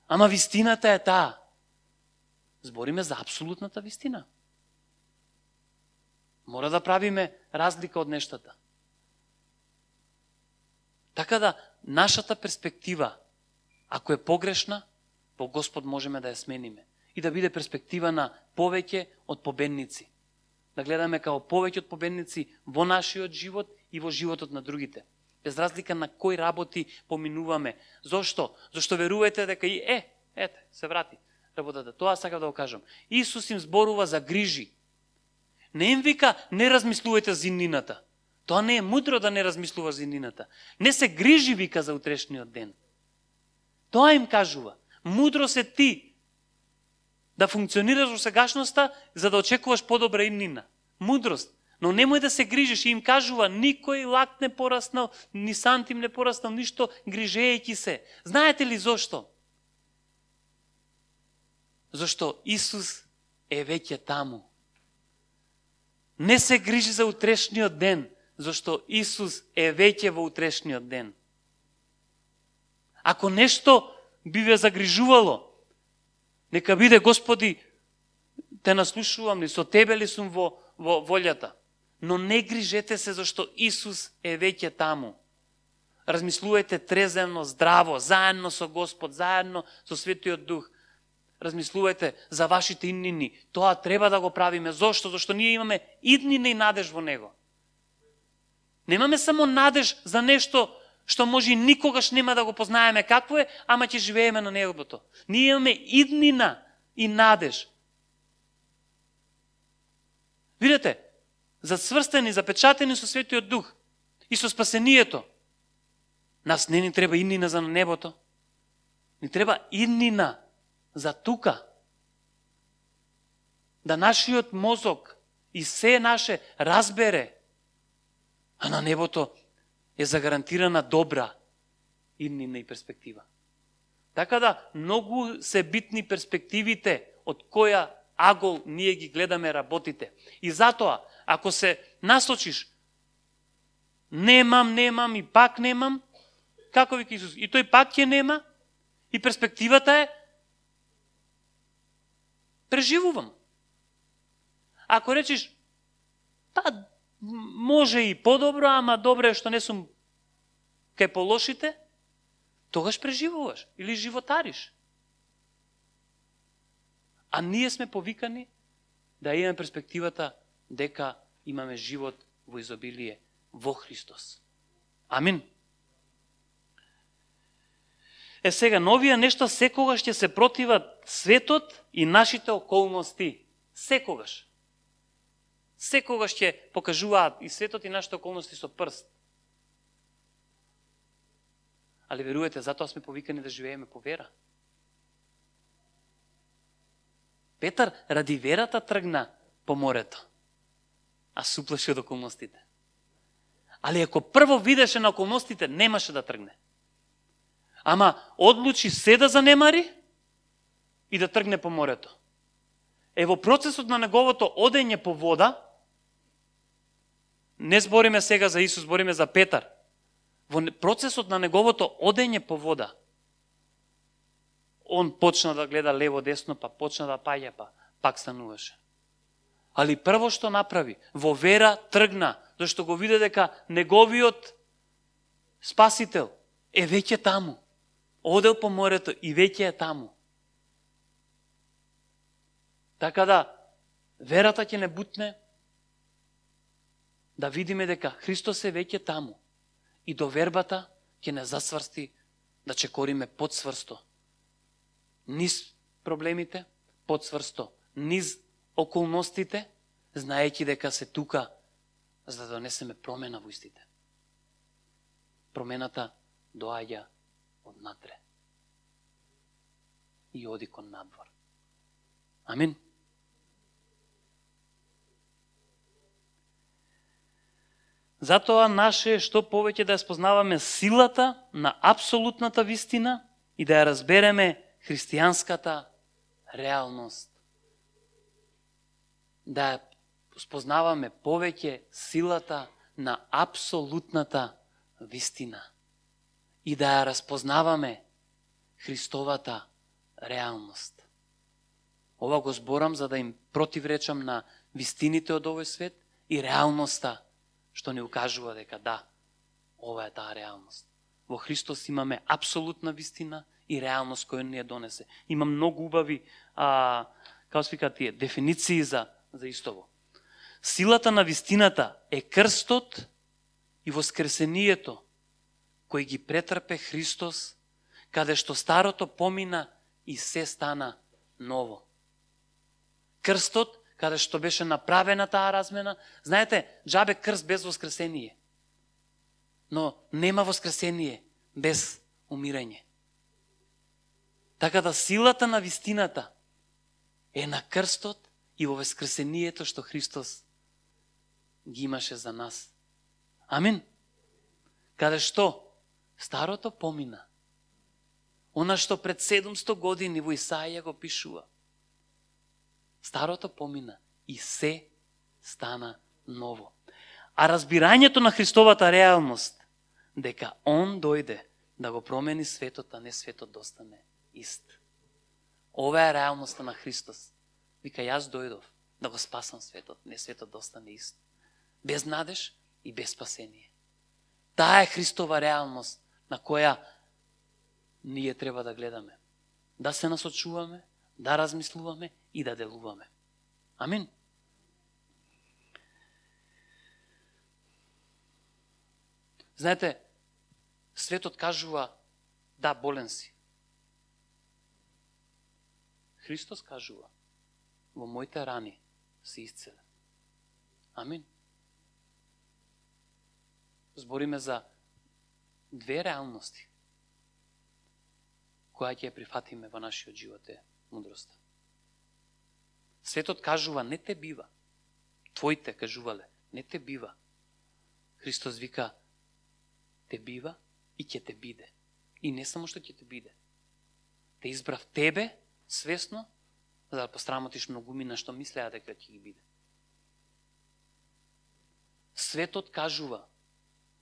Ама вистината е таа. Збориме за апсолутната вистина. Мора да правиме разлика од нештата. Така да, нашата перспектива, ако е погрешна, во Господ можеме да ја смениме. И да биде перспектива на повеќе од победници. Да гледаме као повеќе од победници во нашиот живот и во животот на другите. Без разлика на кои работи поминуваме. Зошто? Зошто верувате дека и ете, се врати работата. Тоа сакам да го кажам. Исус им зборува за грижи. Не им вика, не размислувате за иднината. Тоа не е мудро да не размислуваш за иднината. Не се грижи, вика, за утрешниот ден. Тоа им кажува. Мудро се ти да функционираш во сегашноста за да очекуваш подобра иднина. Мудрост. Но немој да се грижиш. И им кажува, никој лак не пораснал, ни сантим не пораснал, ништо грижејќи се. Знаете ли зошто? Зашто Исус е веќе таму. Не се грижи за утрешниот ден, зашто Исус е веќе во утрешниот ден. Ако нешто би ве загрижувало, нека биде, Господи, те наслушувам ли, со Тебе ли сум во волјата. Но не грижете се, зашто Исус е веќе таму. Размислувајте треземно, здраво, заедно со Господ, заедно со Светиот Дух. Размислувајте за вашите иднини. Тоа треба да го правиме. Зошто? Зашто ние имаме иднина и надеж во Него. Немаме само надеж за нешто што може и никогаш нема да го познаеме какво е, ама ќе живееме на небото. Ние имаме иднина и надеж. Видете, зацврстени, запечатени со Светиот Дух и со спасението, нас не ни треба иднина за на небото. Ни треба иднина за тука. Да нашиот мозок и се наше разбере, а на небото е загарантирана добра иднина и перспектива. Така да, многу се битни перспективите од која агол ние ги гледаме работите. И затоа, ако се насочиш, немам и пак немам, како вика Исус, и тој пак ќе нема, и перспективата е преживувам. Ако речеш, па може и подобро, ама добро е што не сум кај полошите, тогаш преживуваш или животариш. А ние сме повикани да имаме перспективата дека имаме живот во изобилие во Христос. Амин. Сега, новија нешта секогаш ќе се противат светот и нашите околности. Секогаш. Секогаш ќе покажуваат и светот и нашите околности со прст. Али верувате, затоа сме повикани да живееме по вера. Петар ради верата тргна по морето, а се уплаши од околностите. Али ако прво видеше на околностите, немаше да тргне. Ама одлучи се да занемари и да тргне по морето. Во процесот на неговото одење по вода, не збориме сега за Исус, збориме за Петар. Во процесот на неговото одење по вода, он почна да гледа лево-десно, па почна да паѓа, па пак стануваше. Али прво што направи, во вера тргна, зашто го виде дека неговиот спасител е веќе таму. Одел по морето и веќе е таму. Така да, верата ќе не бутне, да видиме дека Христос е веќе таму. И до вербата ќе не засврсти да чекориме подсврсто. Низ проблемите, подсврсто. Низ околностите, знаејќи дека се тука за да донесеме промена во истите. Промената доаѓа однатре и оди кон надвор. Амин. Затоа наше е што повеќе да ја спознаваме силата на апсолутната вистина и да ја разбереме христијанската реалност. Да ја спознаваме повеќе силата на апсолутната вистина и да ја разпознаваме Христовата реалност. Ова го зборам за да им противречам на вистините од овој свет и реалноста што ни укажува дека да, ова е таа реалност. Во Христос имаме апсолутна вистина и реалност која ни ја донесе. Има многу убави, како се вика тие, дефиниции за истово. Силата на вистината е крстот и воскресението кој ги претрпе Христос, каде што старото помина и се стана ново. Крстот, каде што беше направена таа размена, знаете, џабе крст без воскресение. Но нема воскресение без умирање. Така да силата на вистината е на крстот и во воскресението што Христос ги имаше за нас. Амин. Каде што старото помина. Она што пред 700 години во Исаија го пишува. Старото помина и се стана ново. А разбирањето на Христовата реалност, дека Он дојде да го промени светот, а не светот да остане ист. Ова е реалноста на Христос. Вика, јас дојдов да го спасам светот, не светот да остане ист. Без надеж и без спасение. Таа е Христова реалност на која ние треба да гледаме. Да се насочуваме, да размислуваме и да делуваме. Амин. Знаете, светот кажува, да, болен си. Христос кажува, во моите рани си исцелен. Амин. Збориме за две реалности, која ќе ја прифатиме во нашиот живот е мудроста. Светот кажува, не те бива. Твоите кажувале, не те бива. Христос вика, те бива и ќе те биде. И не само што ќе те биде. Те избрав тебе, свесно, за да пострамотиш многумина што мислеа дека ќе ги биде. Светот кажува,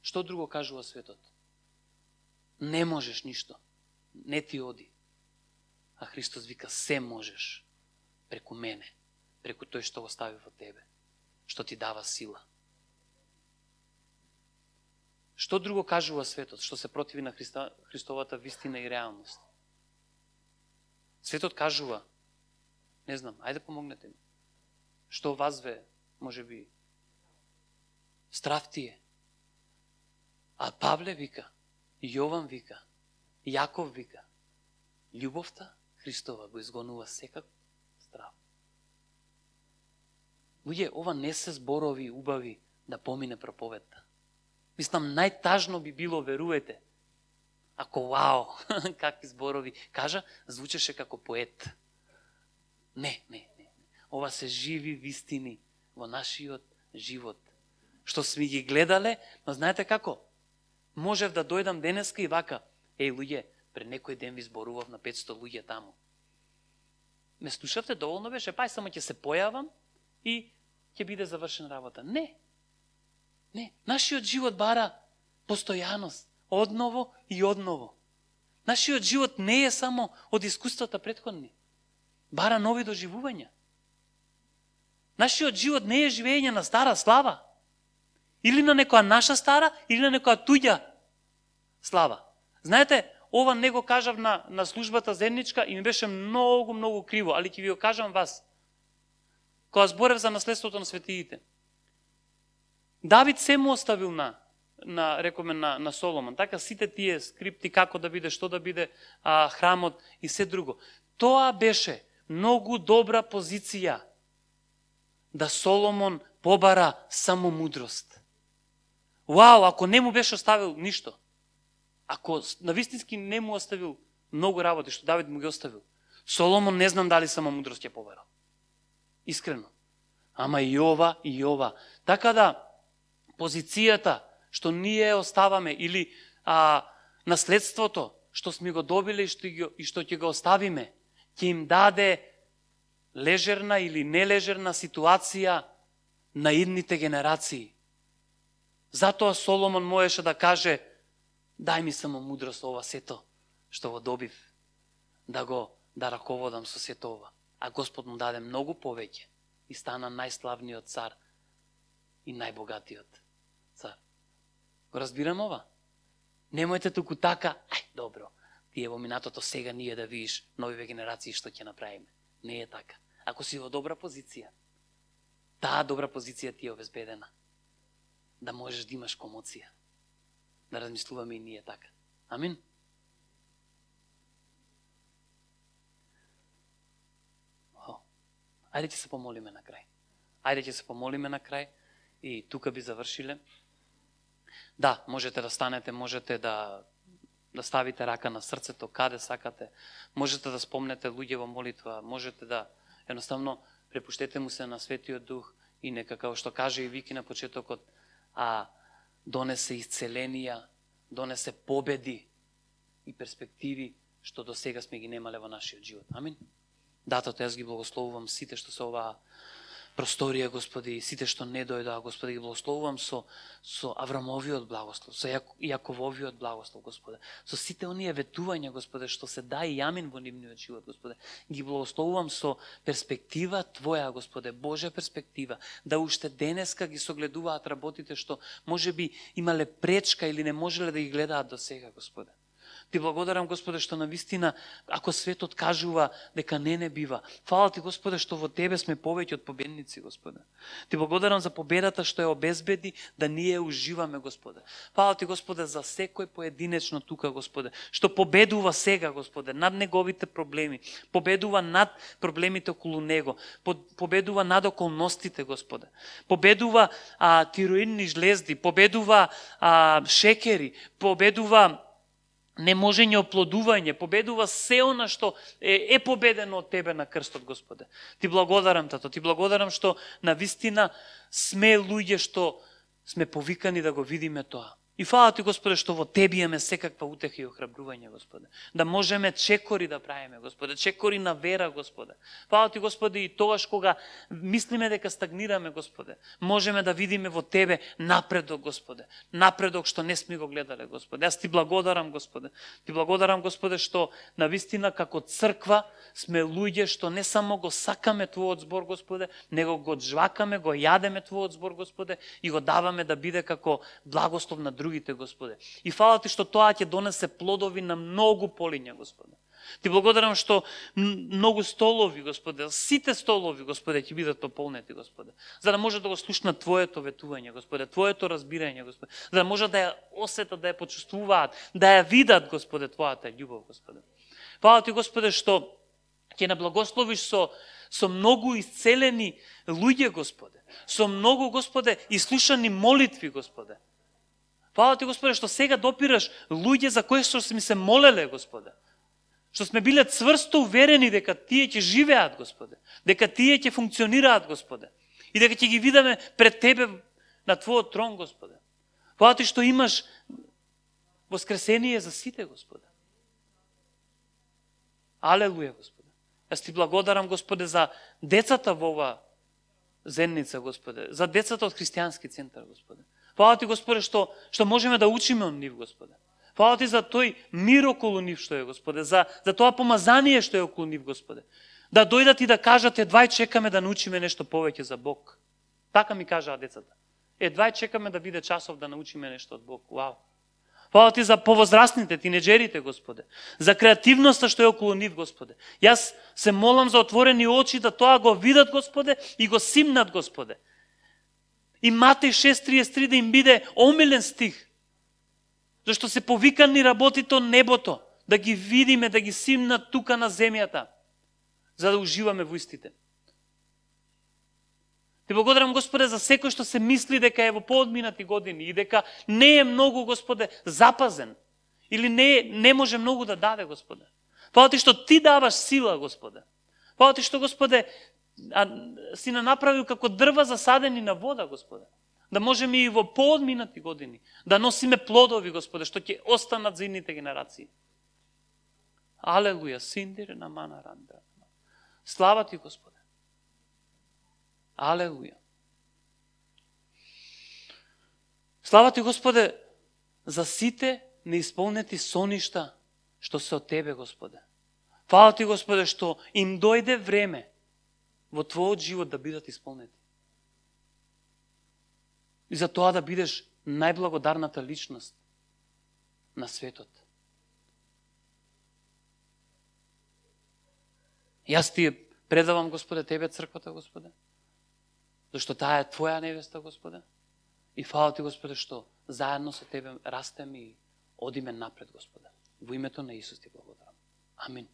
што друго кажува светот? Не можеш ништо. Не ти оди. А Христос вика, се можеш преку мене, преку тој што го стави во тебе, што ти дава сила. Што друго кажува светот, што се противи на Христовата вистина и реалност? Светот кажува, не знам, ајде помогнете ми. Што вазве, може би, страв ти е. А Павле вика, Јован вика, Јаков вика, љубовта Христова го изгонува секак страв. Луѓе, ова не се зборови убави да помине проповедта. Мислам, најтажно би било, веруете, ако вау, какви зборови кажа, звучеше како поет. Не. Ова се живи вистини во нашиот живот. Што сме ги гледале, но знаете како? Можев да дојдам денеска и вака, еј луѓе, пред некој ден ви зборував на 500 луѓе таму. Ме слушавте, доволно беше, пај само ќе се појавам и ќе биде завршен работа. Не. Нашиот живот бара постојаност, одново и одново. Нашиот живот не е само од искуствата претходни. Бара нови доживувања. Нашиот живот не е живење на стара слава. Или на некоја наша стара, или на некоја туѓа слава. Знаете, ова не го кажав на службата зедничка и ми беше многу криво, али ќе ви го кажам вас. Кога зборев за наследството на светиите. Давид се му оставил рековме на Соломон, така сите тие скрипти како да биде, што да биде храмот и се друго. Тоа беше многу добра позиција да Соломон побара само мудрост. Вау, ако не му беше оставил ништо, ако навистински не му оставил многу работи, што Давид му ги оставил, Соломон не знам дали само мудрост ќе побарал. Искрено. Ама и ова. Така да, позицијата што ние оставаме или наследството што сме го добиле и што ќе го оставиме, ќе им даде лежерна или нележерна ситуација на идните генерации. Затоа Соломон можеше да каже: дај ми само мудрост ова сето што го добив, да раководам со сето ова. А Господ му даде многу повеќе и стана најславниот цар и најбогатиот цар. Го разбирам ова? Немојте туку така, добро, тие во минатото сега ние да видиш новиве генерации што ќе направиме. Не е така. Ако си во добра позиција, таа добра позиција ти е обезбедена. Да можеш да имаш комоција. Да размислуваме и ние така. Амин? Ајде ќе се помолиме на крај. Ајде ќе се помолиме на крај и тука би завршиле. Да, можете да станете, можете да ставите рака на срцето, каде сакате. Можете да спомнете луѓе во молитва, можете да едноставно препуштете му се на Светиот Дух и нека, како што каже и Вики на почетокот, донесе исцеленија, донесе победи и перспективи што до сега сме ги немале во нашиот живот. Амин. Датото, јас ги благословувам сите што се оваа просторија, Господи, сите што не дојдоа, Господи, ги благословувам со Аврамовиот благослов, со Јакововиот благослов, Господи, со сите оние ветувања, Господи, што се да и амин во нивниот живот, Господи. Ги благословувам со перспектива Твоја, Господи, Божја перспектива, да уште денеска ги согледуваат работите што можеби имале пречка или не можеле да ги гледаат до сега, Господи. Ти благодарам, Господе, што навистина, ако светот кажува дека не бива. Фала Ти, Господе, што во Тебе сме повеќе од победници, Господе. Ти благодарам за победата што ја обезбеди да ние уживаме, Господе. Фала Ти, Господе, за секој поединечно тука, Господе, што победува сега, Господе, над неговите проблеми, победува над проблемите околу него, победува над околностите, Господе. Победува тироидни жлезди, победува шекери, победува неможење оплодување, победува се она што е победено од Тебе на крстот, Господе. Ти благодарам, Тато, Ти благодарам што навистина сме луѓе што сме повикани да го видиме тоа. И фала Ти, Господе, што во Тебе имаме секаква утеха и охрабрување, Господе. Да можеме чекори да правиме, Господе, чекори на вера, Господе. Фала Ти, Господе, и тогаш кога мислиме дека стагнираме, Господе, можеме да видиме во Тебе напредок, Господе. Напредок што не сме го гледале, Господе. Јас Ти благодарам, Господе. Ти благодарам, Господе, што навистина како црква сме луѓе што не само го сакаме Твојот збор, Господе, него го жвакаме, го јадеме Твојот збор, Господе, и го даваме да биде како благослов на другите, Господе. И фала Ти што тоа ќе донесе плодови на многу полиња, Господе. Ти благодарам што многу столови, Господе, сите столови, Господе, ќе бидат пополнети, Господе. За да може да го слушнат Твоето ветување, Господе, Твоето разбирање, Господе. За да може да ја осетат, да ја почувствуваат, да ја видат, Господе, Твојата љубов, Господе. Фала Ти, Господе, што ќе наблагословиш со многу исцелени луѓе, Господе. Со многу, Господе, ислушани молитви, Господе. Фала Ти, Господе, што сега допираш луѓе за кои што сме се молеле, Господе. Што сме биле цврсто уверени дека тие ќе живеат, Господе. Дека тие ќе функционираат, Господе. И дека ќе ги видиме пред Тебе на Твојот трон, Господе. Фала Ти што имаш воскресение за сите, Господе. Алелуја, Господе. Јас Ти благодарам, Господе, за децата во ова зенница, Господе. За децата од христијански центар, Господе. Фала Ти, Господе, што можеме да учиме од нив, Господе. Фала Ти за тој мир околу нив што е, Господе, за тоа помазание што е околу нив, Господе. Да дојдат и да кажат, едвај чекаме да научиме нешто повеќе за Бог. Така ми кажаа децата. Едвај чекаме да биде часов да научиме нешто од Бог. Вау. Фала Ти за повозрастните, тинеџерите, Господе. За креативноста што е околу нив, Господе. Јас се молам за отворени очи да тоа го видат, Господе, и го симнат, Господе. И Матеј 6:33 да им биде омилен стих. Зашто се повикани работите од небото, да ги видиме, да ги симнат тука на земјата, за да уживаме во истите. Ти благодарам, Господе, за секој што се мисли дека е во поодминати години и дека не е многу, Господе, запазен или не може многу да даде, Господе. Фала Ти што Ти даваш сила, Господе. Фала Ти што, Господе, си направил како дрва засадени на вода, Господе. Да можеме и во поодминати години да носиме плодови, Господе, што ќе останат за идните генерации. Алелуја, синдире на мана ранда. Слава ти, Господе. Алелуја. Слава ти, Господе, за сите неисполнети соништа што се од Тебе, Господе. Фала ти, Господе, што им дојде време во Твојот живот да бидат исполнети. И за тоа да бидеш најблагодарната личност на светот. Јас ти предавам, Господе, Тебе црквата, Господе, зашто таа е Твоја невеста, Господе. И фала ти, Господе, што заедно со Тебе растеме и одиме напред, Господе. Во името на Исус ти благодарам. Амин.